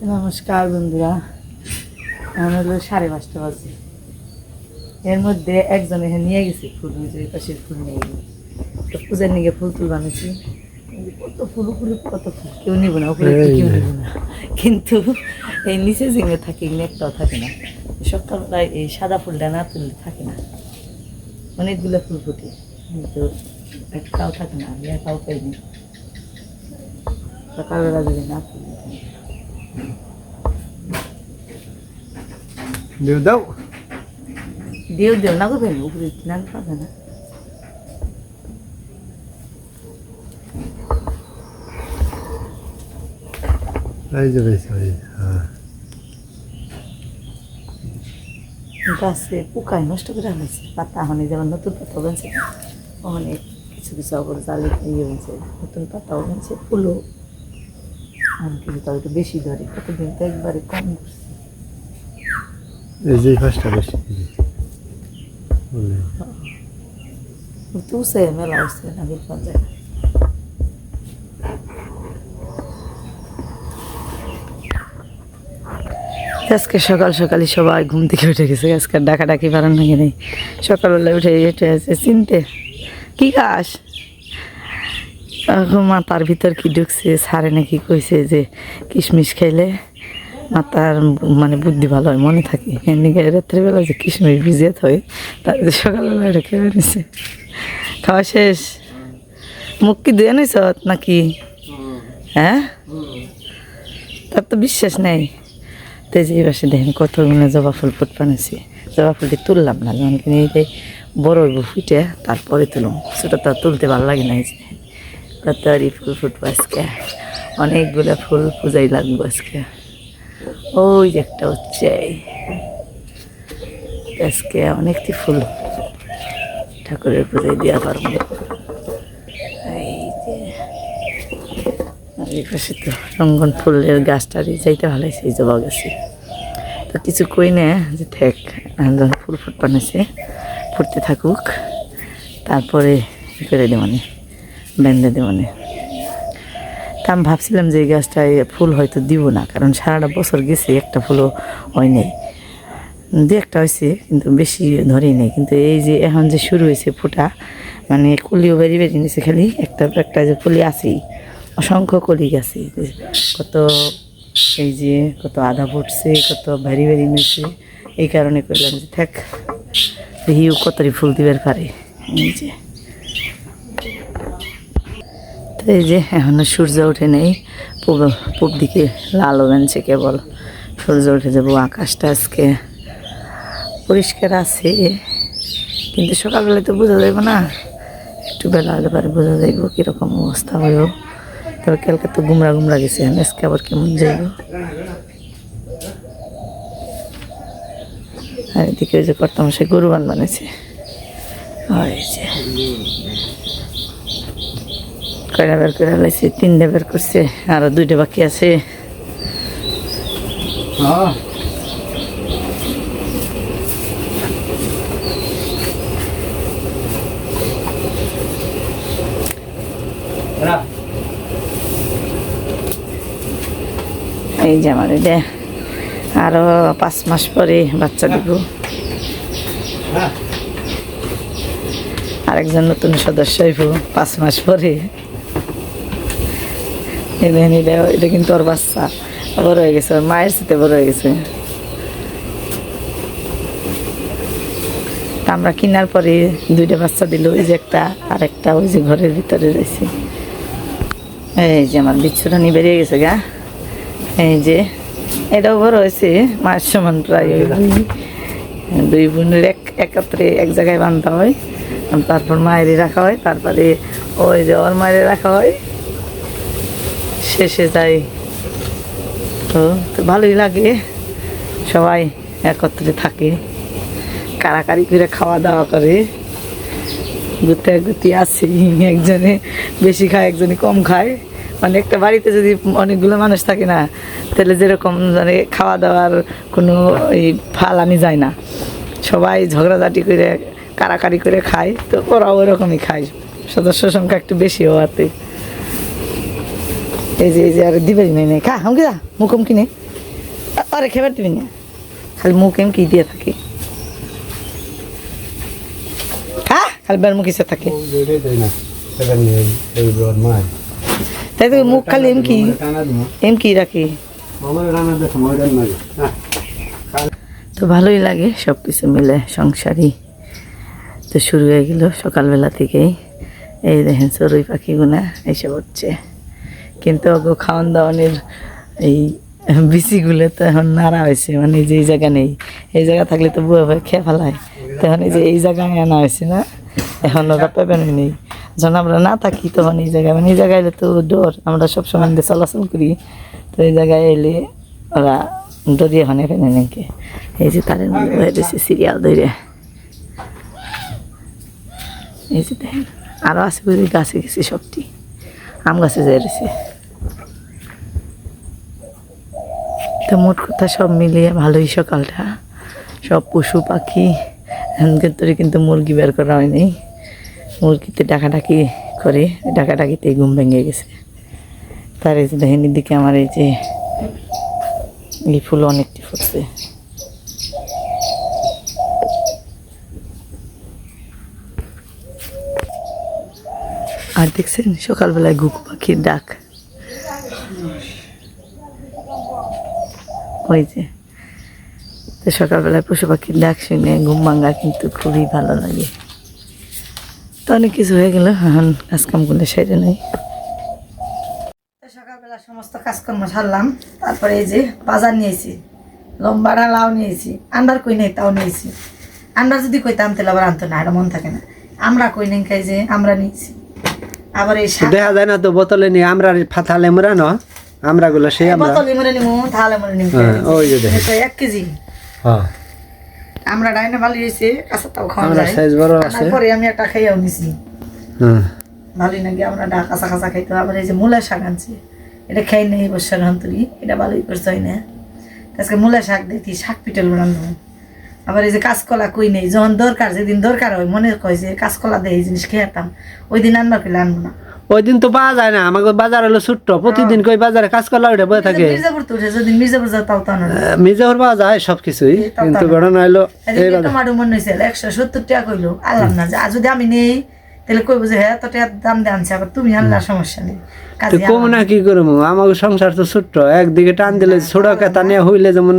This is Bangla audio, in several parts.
নমস্কার বন্ধুরা, এখন হলো 5:30 বাজে। এর মধ্যে একজন এখানে নিয়ে গেছে ফুল, যে পাশের ফুল নিয়ে গেছে। তো পূজার নিয়ে ফুল তুল বানিয়েছি, কত ফুল উপরে, কত ফুল কেউ নিব না, উপরে কেউ নিব না, কিন্তু এই নিচে জিঙে থাকে, এগুলো একটাও থাকে না। সকালবেলায় এই সাদা ফুলটা না তুললে থাকে না, অনেকগুলো ফুল ফুটে, কিন্তু একটাও থাকে না। আমি একাও পাইনি সকালবেলা যদি না তুলি। দেও দাও দেও দেও না গো, ফেলবো উপরে না পাবে না। এই যে বেশ হ্যাঁ গাছে পোকায় নষ্ট করে ফেলেছে পাতা, হনে যেমন নতুন পাতা বানছে, অনেক কিছু কিছু অবর জালে ইয়ে হয়েছে, নতুন পাতাও বানছে, ফুলও অনেক কিছু, তাও একটু বেশি ধরে। কতদিন তো একবারে কম করছে। এই যে ফার্স্টটা বেশি তুসে মেলা হচ্ছে না, বিলকুল যায় না। আজকে সকাল সকালই সবাই ঘুম থেকে উঠে গেছে, আজকে ডাকাডাকি পারেন নাকি নেই। সকালবেলা উঠে উঠে আছে চিনতে কি ঘাস, মাথার ভিতর কি ঢুকছে, সারে নাকি কইছে যে কিশমিশ খাইলে মাথার মানে বুদ্ধি ভালো হয়, মনে থাকে। এমনি রাত্রেবেলা যে কিশমিশ ভিজিয়ে হয়, তার সকালবেলা এটা খেয়ে নিছে। খাওয়া শেষ, মুখ কি ধুয়ে নিছ নাকি? হ্যাঁ, তার তো বিশ্বাস নেই। তো যে পাশে দেখেন কত জবা ফুল ফুট বানিয়েছি, জবা ফুলটি তুললাম না, যখন কিনে এই বড় হইব ফুটে তারপরে তুলুম, সেটা তো তুলতে ভালো লাগে না। কতরি ফুল ফুটবো আজকে, অনেকগুলো ফুল পূজাই লাগবো আজকে। ওই যে একটা হচ্ছে আজকে অনেকটি ফুল ঠাকুরের পূজায় দেওয়া পারবো। এই যে এই পাশে তো রঙ্গন ফুলের গাছটারই যাইতে ভালো হয়েছে, এই জবা গাছে তো কিছু কই না, যে ঠেক ফুল ফুট বানিয়েছে, ফুটতে থাকুক, তারপরে করে দেবানে বেঁধে দেবানে। তা আমি ভাবছিলাম যে এই গাছটায় ফুল হয়তো দিব না, কারণ সারাটা বছর গেছে, একটা ফুলও হয় নাই, দু একটা হয়েছে কিন্তু বেশি ধরেই নেই। কিন্তু এই যে এখন যে শুরু হয়েছে ফোটা, মানে কলিও বেরিয়ে বেরিয়ে নিছে, খালি একটা একটা যে কলি আছেই, অসংখ্য কলি গেছে, কত এই যে কত আধা ফুটছে, কত ভেরি ভেরি নিয়েছে। এই কারণে করলাম যে থাক, হিউ কতরি ফুল দিবার পারে। এই যে এই যে এখনো সূর্য ওঠে নেই, পূব দিকে লাল বেনছে কেবল, সূর্য উঠে যাবো। আকাশটা আজকে পরিষ্কার আছে, কিন্তু সকালবেলায় তো বোঝা যাইব না, একটু বেলা হলে পারে বোঝা যাইব কীরকম অবস্থা হইব। তবে কালকে তো গুমরা গুমরা গেছে, আজকে আবার কেমন যাইব। আর এদিকে ওই যে কর্তামশাই গরু বান বানিয়েছে, ওই যে কয়টা বের করে লাইছে, 3টে বের করছে, আরো 2টে বাকি আছে। এই যে আমার এটা আরো 5 মাস পরে বাচ্চা দিব, আরেকজন নতুন সদস্য হইব 5 মাস পরে। এটা কিন্তু ওর বাচ্চা বড় হয়ে গেছে, ওর মায়ের সাথে বড় হয়ে গেছে। আমরা কেনার পরে 2টে বাচ্চা দিল, ওই যে একটা আর একটা ওই যে ঘরের ভিতরে রয়েছে। এই যে আমার বিচ্ছুটা নিয়ে বেরিয়ে গেছে গা, এই যে এটাও বড় হয়েছে, মায়ের সমান প্রায়। দুই বোনের একত্রে এক জায়গায় বাঁধা হয়, তারপর মায়েরই রাখা হয়, তারপরে ওই যে ওর মায়ের রাখা হয়, শেষে যাই। তো ভালোই লাগে, সবাই একত্রে থাকে, কারাকারি করে খাওয়া দাওয়া করে, গুতি আছে, একজনে বেশি খায় একজনে কম খায়। মানে একটা বাড়িতে যদি অনেকগুলো মানুষ থাকে না, তাহলে যেরকম মানে খাওয়া দাওয়ার কোনো এই ফালানি যায় না, সবাই ঝগড়াঝাটি করে কারাকারি করে খায়। তো ওরাও ওরকমই খায়, সদস্য সংখ্যা একটু বেশি হওয়াতে। এই যে আর দিবে নেই খা, হাম কিনা মুখম কিনে আরে খেবার দিবি না, খালি মুখ এমকি দিয়ে থাকে। হ্যাঁ, খালি বের মুখ ইসে থাকে, তাই তো মুখ খালি এমকি রাখি। তো ভালোই লাগে সব কিছু মিলে, সংসারই তো শুরু হয়ে গেল সকালবেলা থেকেই। এই দেখেন চড়ুই পাখিগুনা এসে পড়ছে, কিন্তু ওগো খাওয়ান দাওয়ানের এই বিচিগুলো তো এখন নাড়া হয়েছে, মানে যে এই জায়গা নেই, এই জায়গা থাকলে তো বুয়া ভাই খেয়ে ফেলায়, তখন এই যে এই জায়গায় আনা হয়েছে না, এখন ওরা পেবেনই নেই। যখন আমরা না থাকি তখন এই জায়গায়, মানে এই জায়গায় এলে তো ডর, আমরা সবসময় চলাচল করি, তো এই জায়গায় এলে ওরা দড়িয়ে হনে ফেনে নাকি। এই যে তাদের মধ্যে হয়ে রয়েছে সিরিয়াল ধরে, এই যে দেখেন আরও আছে বুঝি, গাছে গেছে সবটি, আম গাছে যাই রয়েছে। তো মোট কথা সব মিলিয়ে ভালোই সকালটা, সব পশু পাখি তোরে কিন্তু মুরগি বের করা হয়নি, মুরগিতে ডাকাডাকি করে, ডাকাডাকিতে ঘুম ভেঙে গেছে। তার এই যে দেখেন দিকে আমার এই যে এই ফুল অনেকটি ফুটছে। আর দেখছেন সকালবেলায় ঘুঘু পাখির ডাক, ওই যে তো সকালবেলায় পশু পাখির ডাক শুনে ঘুম ভাঙা কিন্তু খুবই ভালো লাগে। তো অনেক কিছু হয়ে গেল, এখন কাজকামগুলো সেরে নেই। সকালবেলা সমস্ত কাজকর্ম সারলাম, তারপরে এই যে বাজার নিয়েছি, লম্বাটা লাউ নিয়েছি, আন্ডার কই নেই তাও নিয়েছি। আন্ডার যদি কইতাম তাহলে আবার আনতো না, এটা মন থাকে না। আমরা কই নেই খাই যে আমরা নিয়েছি, আবার এই দেখা যায় না তো বোতলে নিয়ে আমরা ফাথালে মোরা না, আমরা গুলো সেই আমরা বোতলে মরে নিমু, থালে মরে নিমু, ওই যে দেখেন 1 কেজি। হ্যাঁ, আমরা ডাইনে ভালো হয়েছে, কাঁচাটাও খাওয়া আমরা যায়। সাইজ বড় আছে। তারপরে আমি একটা খাইয়াও নিছি, হ্যাঁ ভালোই নাকি আমরা কাঁচা কাঁচা খাইতে। আবার এই যে মূলা শাক আনছি, এটা খাই নেই বর্ষার হন্তরি, এটা ভালোই করছে হয় না। আজকে মূলা শাক দেখি, শাক পিঠেল বানানো। আবার এই যে কাঁচকলা কই নেই, যখন দরকার, যেদিন দরকার হয় মনে কয় যে কাঁচকলা দেয় এই জিনিস খেতাম, ওই দিন আনবার পেলে আনবো না। ওই দিন তো পাওয়া যায় না, আমাকে বাজার হলো ছোট্ট, প্রতিদিন কই বাজারে কাজ করলে ওইটা বয়ে থাকে। মির্জাপুর তো উঠে, যদি মির্জাপুর যাও তাও তো আনো না। মির্জাপুর পাওয়া যায় সবকিছুই, কিন্তু ঘটনা হলো এই বাজার টমাটো মনে হয়েছে 170 টাকা কইলো, আনলাম না। যে যদি আমি নেই তাহলে কইবো যে হ্যাঁ তো টাকা দাম দিয়ে আনছে, আবার তুমি আনলে সমস্যা নেই। তো কম না কি করবো, আমাকে সংসার তো ছোট্ট, একদিকে টান দিলে ছোট কেতা নিয়ে হইলে যেমন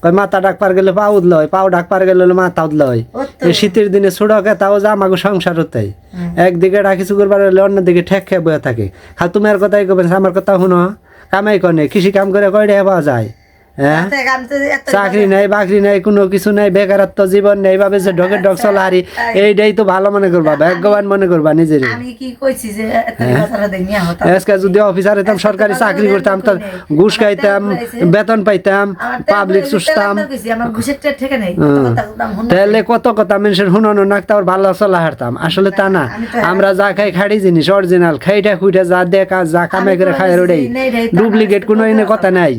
কয় মাথা ডাক পার গেলে পা উদল হয়, পাও ডাক পার গেলে মাথা উদল হয়। এই শীতের দিনে ছোট কেতাও যে আমাকে সংসার হতেই, একদিকে ডাকি চুকুর বার হলে অন্যদিকে ঠেক খেয়ে বয়ে থাকে। খালি তোমার কথাই কবেন, আমার কথা শুনো, কামাই কনে কৃষি কাম করে কয়টা পাওয়া যায়? হ্যাঁ, চাকরি নাই বাকরি নাই, কোনো কিছু নাই, বেকারত্ব জীবন নেই, ভাবে যে ঢকের ঢক চলা হারি, এইটাই তো ভালো মনে করবা, ভাগ্যবান মনে করবা নিজের। আমি কি কইছি যে আজকে যদি অফিসার হইতাম, সরকারি চাকরি করতাম, তো ঘুষ খাইতাম, বেতন পাইতাম, পাবলিক চুষতাম, তাহলে কত কথা মানুষের শুনানো নাকতে আবার ভালো চলা হারতাম। আসলে তা না, আমরা যা খাই খাড়ি জিনিস অরিজিনাল, খাইটা খুঁইটা যা দেখা যা কামাই করে খাই ওটাই, ডুপ্লিকেট কোনো এনে কথা নাই।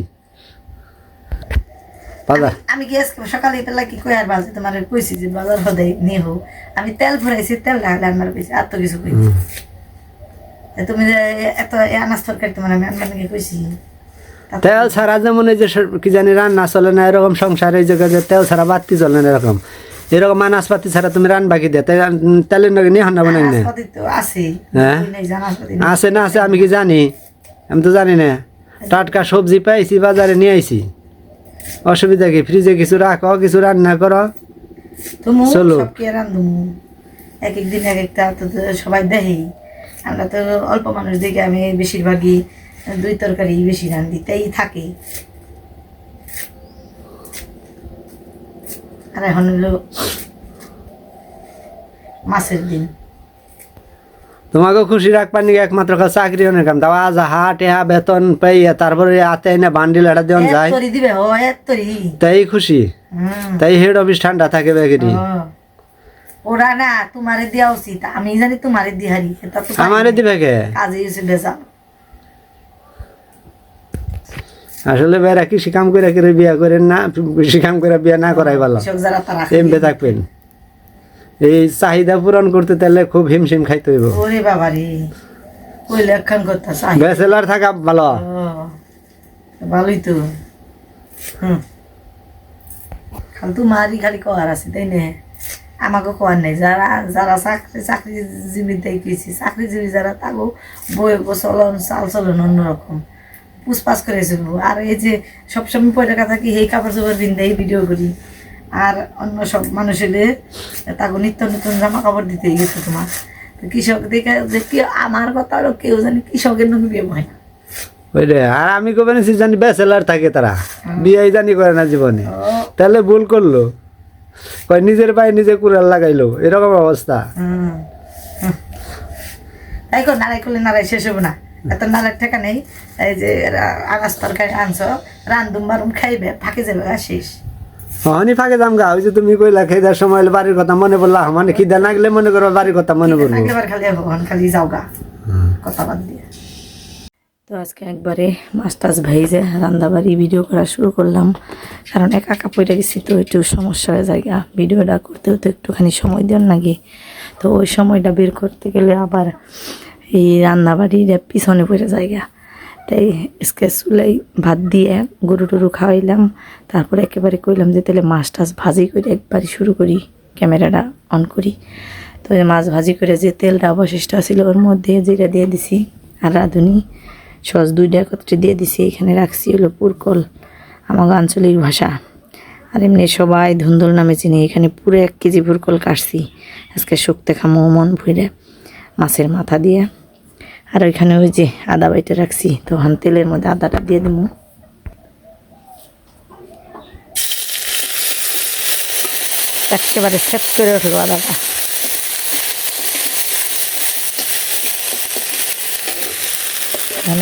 আমি কি আজকে সকালে পেলা কি কই আর বাজে তোমার কইছি যে বাজার হদে নিয়ে হোক, আমি তেল ভরাইছি, তেল ঢালে আনবার কইছি, আর তো কিছু কইছি। তুমি যে এত আনাজ তরকারি তোমার আমি আনবার নাকি কইছি। তেল ছাড়া যেমন এই যে কি জানি রান্না চলে না, এরকম সংসার এই জায়গায় যে তেল ছাড়া বাতি চলে না, এরকম এরকম আনাজপাতি ছাড়া তুমি রান বাকি দেয়, তেলের নাকি নিয়ে হান্না বানাই না। হ্যাঁ আছে না আছে, আমি কি জানি? আমি তো জানি না। টাটকা সবজি পাইছি, বাজারে নিয়ে আইছি, অসুবিধা কি? ফ্রিজে কিছু রাখো, কিছু রান্না করো, চলো। এক এক দিন এক একটা তো সবাই দেখি, আমরা তো অল্প মানুষ দেখে আমি বেশিরভাগই 2 তরকারি বেশি রান্ধি, তাই থাকে। আর এখন হলো মাছের দিন। তোমাকে খুশি রাখবার নাকি একমাত্র চাকরি অনেক কাম, তাও আজ হাট হা বেতন পাইয়া তারপরে হাতে না বান্ডিল হাটা দেওয়া যায়, তাই খুশি, তাই হেড অফিস ঠান্ডা থাকে বেগেরি। ওরা না তোমারে দেওয়া উচিত, আমি জানি তোমারে দিয়ে হারি, আমারে দিবে কে? কাজে এসে বেজা। আসলে বেড়া কৃষি কাম করে বিয়া করেন না, কৃষি কাম করে বিয়া না করাই ভালো, এমবে থাকবেন। এই চাহিদা পূরণ করতে তাহলে খুব হিমশিম খাইতে হইব। ওরে বাবা রে, ওই লেখান কথা ব্যাচেলর থাকা ভালো, ভালোই তো। খালি তোমারই খালি কর আছে তাই না আমাকে কর নেই যারা যারা চাকরিজীবী দেখেছি চাকরিজীবী যারা তাগো বই চলন চাল চলন অন্যরকম পুষপাস করে চলবো আর এই যে সবসময় পয়লা থাকি এই কাপড় চোপড় পিন্ধে ভিডিও করি আর অন্য সব মানুষের তাকে নিত্য নতুন জামা কাপড় দিতেই গেছে তোমার তো কৃষক দেখে যে কি আমার কথা আরো কেউ জানি কৃষকের নামে বিয়ে হয় না ওই রে আর আমি কবে না জানি ব্যাচেলার থাকে তারা বিয়ে জানি করে না জীবনে তাহলে ভুল করলো কয় নিজের পায়ে নিজে কুড়াল লাগাইলো এরকম অবস্থা তাই কর নাড়াই করলে নাড়াই শেষ হবো না এত নাড়ার ঠেকা নেই এই যে আগাছ তরকারি আনছো রান্ধুম বারুম খাইবে ফাঁকে যাবে শেষ হনি ফাঁকে দাম গা ওই যে তুমি কইলা খেদার সময় হলে বাড়ির কথা মনে পড়লা মানে খিদা না গেলে মনে করো বাড়ির কথা মনে পড়বো খালি খালি যাও গা কথা বাদ দিয়ে তো আজকে একবারে মাছ টাছ ভাইজে রান্নাবাড়ি ভিডিও করা শুরু করলাম কারণ একা একা পড়ে গেছি তো একটু সমস্যা হয়ে যায় ভিডিওটা করতেও তো একটুখানি সময় দেন লাগে তো ওই সময়টা বের করতে গেলে আবার এই রান্নাবাড়ির পিছনে পড়ে জায়গা তাই আজকে চুলাই ভাত দিয়ে গরু টরু খাওয়াইলাম তারপরে একেবারে কইলাম যে তাহলে মাছ টাছ ভাজি করে একবারে শুরু করি ক্যামেরাটা অন করি তো মাছ ভাজি করে যে তেলটা অবশিষ্ট ছিল ওর মধ্যে জিরা দিয়ে দিছি আর রাঁধুনি সস দুইটা একত্রে দিয়ে দিছি এখানে রাখছি হলো পুরকল আমার আঞ্চলিক ভাষা আর এমনি সবাই ধুন্দুল নামে চিনি এখানে পুরো 1 কেজি পুরকল কাটছি আজকে শুকতে খামো মন ভুইরে মাছের মাথা দিয়ে আর ওইখানে ওই যে আদা বাইটে রাখছি তো তেলের মধ্যে আদাটা দিয়ে দেবো একেবারে সেট করে উঠবো আদাটা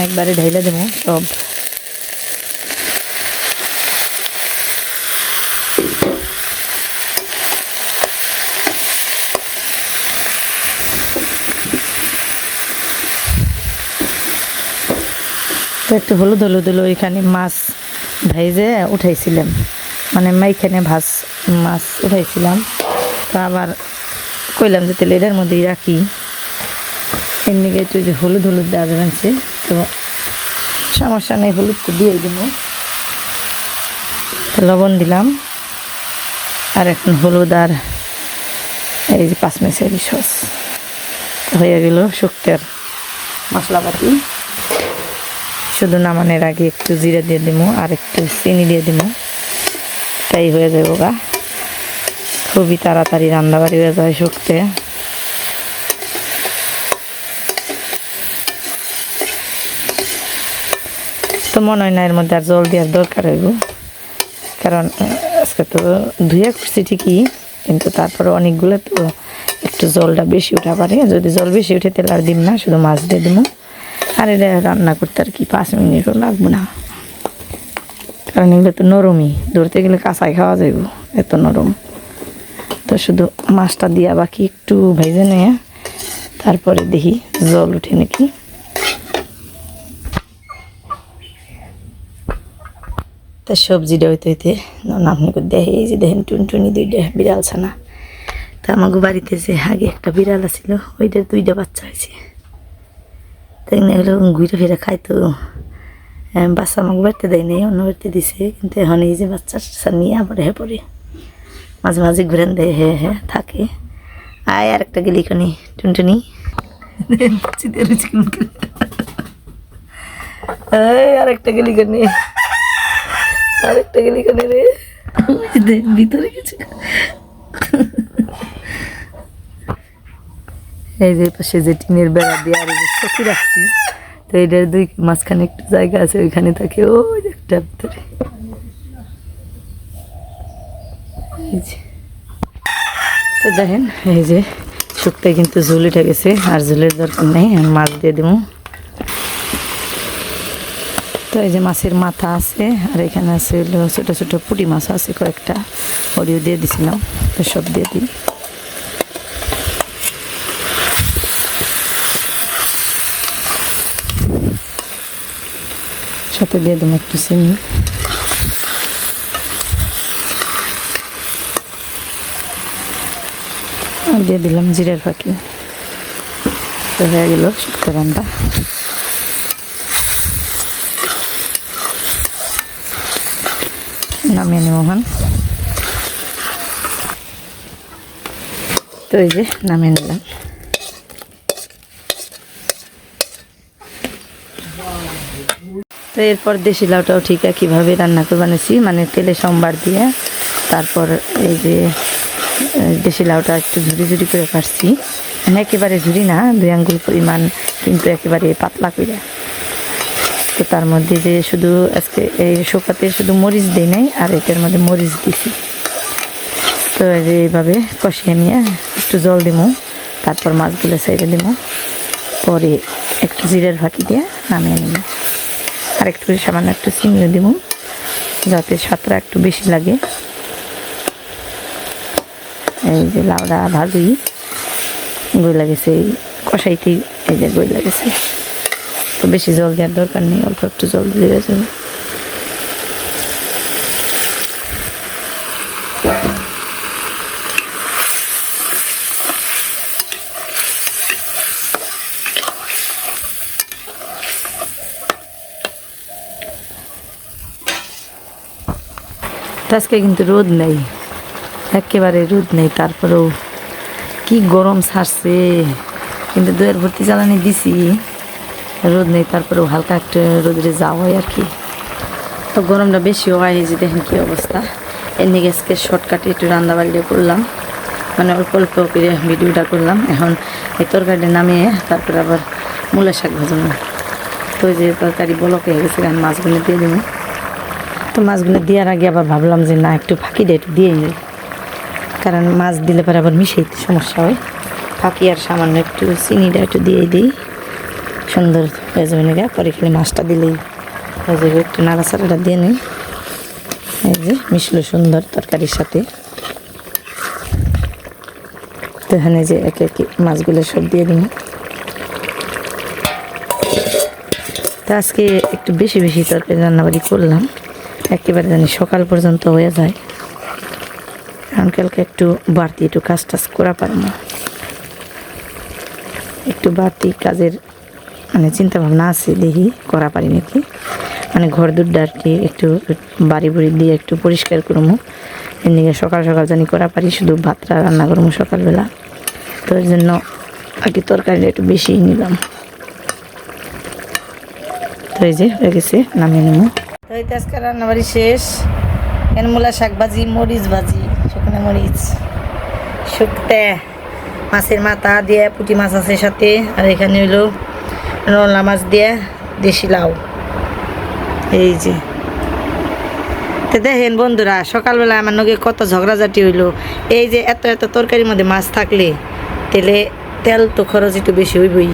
একবারে ঢাইলে দেবো সব তো একটু হলুদ হলো এখানে মাছ ভেজে উঠাইছিলাম মানে এখানে মাছ উঠাইছিলাম তো আবার কইলাম যে তেল এটার মধ্যেই রাখি এমনি একটু যে হলুদ দেওয়া যাচ্ছে তো সমস্যা নেই হলুদ তো দিয়ে দেবো লবণ দিলাম আর এখন হলুদ আর এই যে 5 মেশালি সস হয়ে গেল শুক্তার মশলাপাতি শুধু নামানোর আগে একটু জিরা দিয়ে দেবো আর একটু চিনি দিয়ে দেবো তাই হয়ে যাবো গা খুবই তাড়াতাড়ি রান্নাবাড়ি হয়ে যায় শুক্তে তো মনে হয় না এর মধ্যে আর জল দেওয়ার দরকার হইব কারণ আজকে তো ধুয়ে করছি ঠিকই কিন্তু তারপরে অনেকগুলো তো একটু জলটা বেশি উঠা পারে যদি জল বেশি উঠে তাহলে আর দিন না শুধু মাছ দিয়ে দেবো আর এটা রান্না করতে আর কি 5 মিনিটও লাগবে না কারণ এগুলো তো নরমই ধরতে গেলে কাঁচাই খাওয়া যাইব এত নরম তো শুধু মাছটা দিয়া বাকি একটু ভেজে নিয়ে তারপরে দেখি জল উঠে নাকি তা সবজিটা হইতে আপনি দেখে এই যে দেখেন টুনটুনি 2টা বিড়াল ছানা তা আমাকে বাড়িতে যে আগে একটা বিড়াল ছিল ওইটার 2টা বাচ্চা হয়েছে তাই না এগুলো ঘুরে ফিরে খাইতো বাচ্চা আমাকে বাড়িতে দেয় নাই অন্য বাড়িতে দিছে কিন্তু এখন এই যে বাচ্চা নিয়ে আবার পরে মাঝে মাঝে ঘুরেন দেয় হ্যাঁ থাকে আয় আর একটা গেলি কানি টুনটুনি আর একটা গেলি কানি আরেকটা গেলি কানে রে ভিতরে গেছে এই যে পাশে যে টিনের বেড়া দিয়ে আর চকি রাখছি তো এটার 2 মাঝখানে একটু জায়গা আছে ওইখানে থাকে ওই একটা ভিতরে তো দেখেন এই যে শুকতে কিন্তু ঝুল উঠে গেছে আর ঝুলের দরকার নেই আমি মাছ দিয়ে দেবো তো এই যে মাছের মাথা আছে আর এখানে আছে ছোটো ছোটো পুঁটি মাছ আছে কয়েকটা ওরিও দিয়ে দিছিলাম তো সব দিয়ে দিই সাথে দিয়ে দেবো একটু চিনি আর দিয়ে দিলাম জিরার ফাঁকি তো হয়ে গেল শুক্তো রান্না নামিয়ে নেব তো এই যে নামিয়ে নিলাম। তো এরপর দেশি লাউটাও ঠিক একইভাবে রান্না করে বানিয়েছি, মানে তেলে সম্বার দিয়ে। তারপর এই যে দেশি লাউটা একটু ঝুড়ি ঝুড়ি করে কাটছি, মানে একেবারে ঝুড়ি না, 2 আঙ্গুল পরিমাণ, কিন্তু একেবারে পাতলা করে। তো তার মধ্যে যে শুধু আজকে এই শুকাতে শুধু মরিচ দিই নাই, আর এটার মধ্যে মরিচ দিছি। তো এই যে এইভাবে কষিয়ে নিয়ে একটু জল দিব, তারপর মাছগুলো সাইডে দিব, পরে একটু জিরের ফাঁকি দিয়ে নামিয়ে নিব। আর একটু সামান্য একটু চিংড়ি দিব, যাতে স্বাদটা একটু বেশি লাগে। এই যে লাউডা ভাজুই গইলা গেছে, এই কষাইতেই এই যে গইলা গেছে। তো বেশি জল দেওয়ার দরকার নেই, অল্প একটু জল দিলে যাবে। আজকে কিন্তু রোদ নেই, একেবারে রোদ নেই, তারপরেও কি গরম ছাড়ছে। কিন্তু 2 ভর্তি জ্বালানি দিছি, রোদ নেই, তারপরেও হালকা একটা রোদে যাওয়া হয় আর কি। তো গরমটা বেশি হয়, এই যে দেখেন কী অবস্থা। এর নিয়ে আজকে শর্টকাটে একটু রান্না বাড়িয়ে করলাম, মানে অল্প অল্প করে ভিডিওটা করলাম। এখন এই তরকারিটা নামিয়ে তারপরে আবার মূলা শাক ভাজবো। তো ওই যে তরকারি বলক হয়ে গেছে, আমি মাছগুলো দিয়ে দেবো। তো মাছগুলো দেওয়ার আগে আবার ভাবলাম যে না, একটু ফাঁকি দিয়ে একটু দিয়ে নিই, কারণ মাছ দিলে পরে আবার মিশাইতে সমস্যা হয়। ফাঁকি আর সামান্য একটু চিনিটা একটু দিয়ে দিই, সুন্দর হয়ে যাবে না। পরে খালি মাছটা দিলেই হয়ে যাবে। একটু নাড়াচাড়াটা দিয়ে নিই, এই যে মিশলো সুন্দর তরকারির সাথে। তো এখানে যে একে একে মাছগুলো সব দিয়ে দিই। তো আজকে একটু বেশি বেশি তরকারি রান্নাবাড়ি করলাম, একেবারে জানি সকাল পর্যন্ত হয়ে যায়, কারণ কালকে একটু বাড়তি একটু কাজ টাজ করা পারি না। একটু বাড়তি কাজের মানে চিন্তা ভাবনা আছে, দেখি করা পারি নাকি। মানে ঘর দুটা আর কি একটু বাড়ি বুড়ি দিয়ে একটু পরিষ্কার করবো, এদিকে সকাল সকাল জানি করা পারি, শুধু ভাতটা রান্না করবো সকালবেলা। তো এর জন্য আর কি তরকারিটা একটু বেশিই নিলাম। তো এই যে হয়ে গেছে, নামিয়ে নেবো। তো এই তো আজকে রান্নাবাড়ি শেষ। এখানে মূলা শাক ভাজি, মরিচ ভাজি, শুকনো মরিচ, শুকতে মাছের মাথা দিয়ে, পুঁটি মাছ আছে সাথে, আর এখানে হইলো রলা মাছ দিয়ে দেশি লাউ। এই যে তো দেখেন বন্ধুরা, সকালবেলা আমার নগে কত ঝগড়াঝাটি হইলো। এই যে এত এত তরকারির মধ্যে মাছ থাকলে তেলে তেল তো খরচ একটু বেশি হইবই।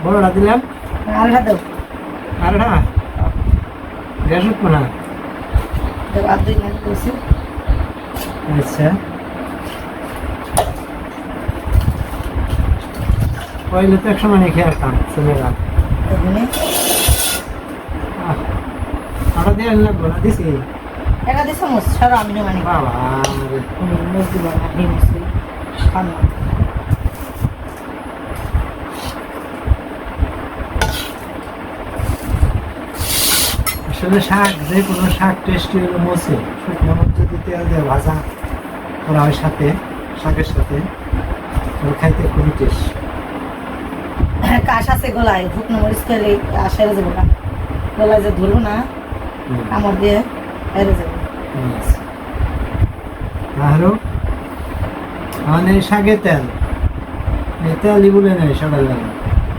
বড়টা দিলাম, আলহা দাও, আরেকটা গ্যাস উঠবো না। আর 2 মিনিট করছি। আচ্ছা, পয়লে তো 100 মানে খেয়ে আসতাম ছেলেরা। এখানে আরো দিয়ে লাগবো না, দিছি একা দিয়ে চামচ সারা আমি মানে বাবা মুখ দিব না, এই মুসলি খান না। আসলে শাক, যে কোনো শাক টেস্টি হলো মসে, শুকনো মরিচ যদি তেল দিয়ে ভাজা করা হয় সাথে, শাকের সাথে, ওর খাইতে খুবই টেস্ট। কাশ আছে গলায়, শুকনো মরিচ খেলে কাশ হেরে যাবো না, গলায় যে ধরবো না কামড় দিয়ে হেরে যাবো। আরো মানে শাকে তেল, এই তেলই বলে নেই সকালবেলা।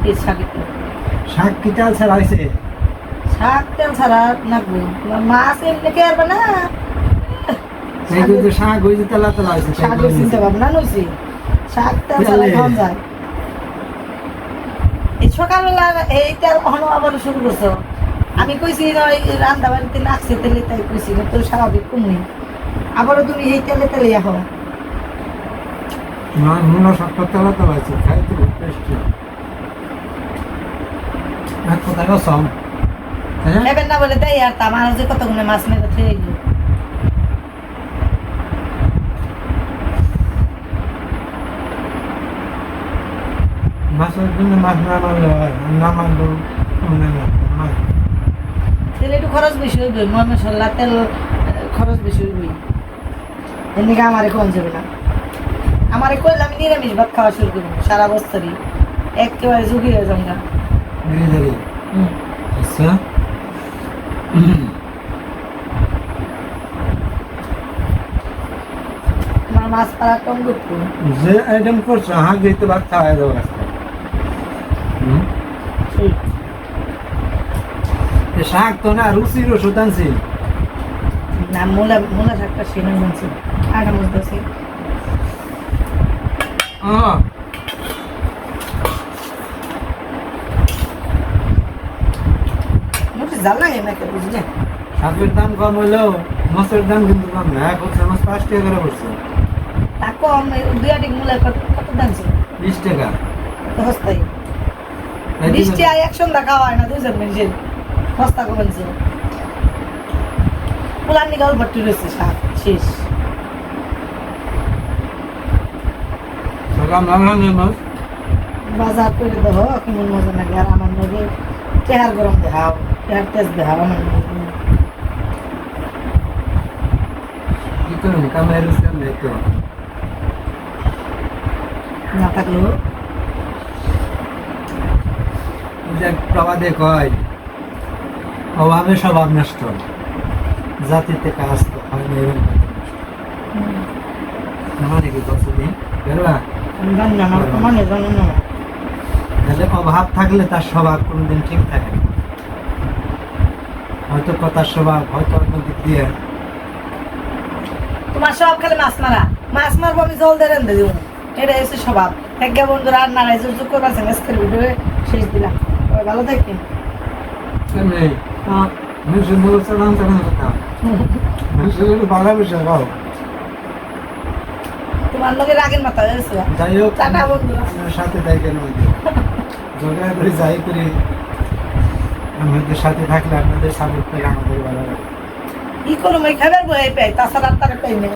এই শাক শাক কি তেল ছাড়া হয়েছে? শাক তেল ছাড়া নাকবো, মাছ এমনি কে পারবে না। এই যে শাক ওই যে তেলা তেলা হয়েছে, শাকের চিন্তা ভাবনা নইছি, শাক তেল ছাড়া খাওয়া যায়। এই সকালবেলা এই তেল কখনো আবার শুরু করছো। আমি কইছি রান্না বাড়িতে লাগছে তেলে, তাই কইছি তো স্বাভাবিক কমনি। আবারও তুমি এই তেলে তেলে এখন না মনে সবটা তেলা তেলা হয়েছে, খাইতে খুব টেস্টি। আর কোথায় গেছাম? হ্যাঁ এবার না বলে তাই আর আমার যে কতগুলো মাছ মেরে খেয়ে গেল। মাছের জন্য মাছ না মারলে হয়, না মারলেও মনে না মাছ। তেল একটু খরচ বেশি হইবে, মশলা তেল খরচ বেশি হইবে, এদিকে আমার কম যাবে না। আমার কইলে আমি নিরামিষ ভাত খাওয়া শুরু করবো সারা বছরই একেবারে ঝুঁকি হয়ে যাবো না। ধীরে ধীরে আচ্ছা আমার মাছ পাড়া কম করতো যে আইটেম করছো হাঁক দিতে ভাত খাওয়াই দেবো আজকে শাক তো না রুচির ওষুধ আনছি না মূলা মূলা শাকটা সেনে বলছি আটা বুঝতেছি জাল লাগে না কেউ বুঝলে শাকের দাম কম হইলেও মাছের দাম কিন্তু কম না এক হচ্ছে মাছ 5 টাকা করে পড়ছে তা কম দুই আটি মূলা কত দাম ছিল 20 টাকা সস্তায় বৃষ্টি আয় এক সন্ধ্যা খাওয়া হয় না দুজন মিনিট সস্তা কমেছে পুলার নিকাল ভর্তি রয়েছে শাক শেষ সকাল নামলাম মাছ বাজার করে দেবো কেমন মজা লাগে আর আমার নদী চেহার গরম দেখাও চেহার তেজ দেখাও আমার কি করুন কামের রুচি নেই তো না থাকলেও দেখ প্রবাদে কয় অভাবে স্বভাব নষ্ট জাতিতে কাজ তো হয় না এরকম আমাদের কি করছো দিন বেরোয়া আমি জানি না আমার মানে জানি না তাহলে অভাব থাকলে তার স্বভাব কোনোদিন ঠিক থাকে না হয়তো কথার স্বভাব হয়তো অন্য দিক দিয়ে তোমার সব খালি মাছ মারা মাছ মারবো আমি জল দিয়ে রেঁধে দিব এটা এসে স্বভাব এক বন্ধুরা আর নারাই যোগ করবার আজকের ভিডিও শেষ দিলাম সবাই ভালো থাকেন নেই মানুষের মূল চালান চালান কথা মানুষের বাংলা বিষয় পাও তোমার লোকে রাগের মাথা হয়েছে যাই হোক টাটা বন্ধুরা আপনার সাথে তাই কেন ঝগড়া করে যাই করি আমাদের সাথে থাকলে আপনাদের সাপোর্ট পেলে আমাদের ভালো লাগে কি করবো এই খাবার বই পাই তাছাড়া আর তারা পাই না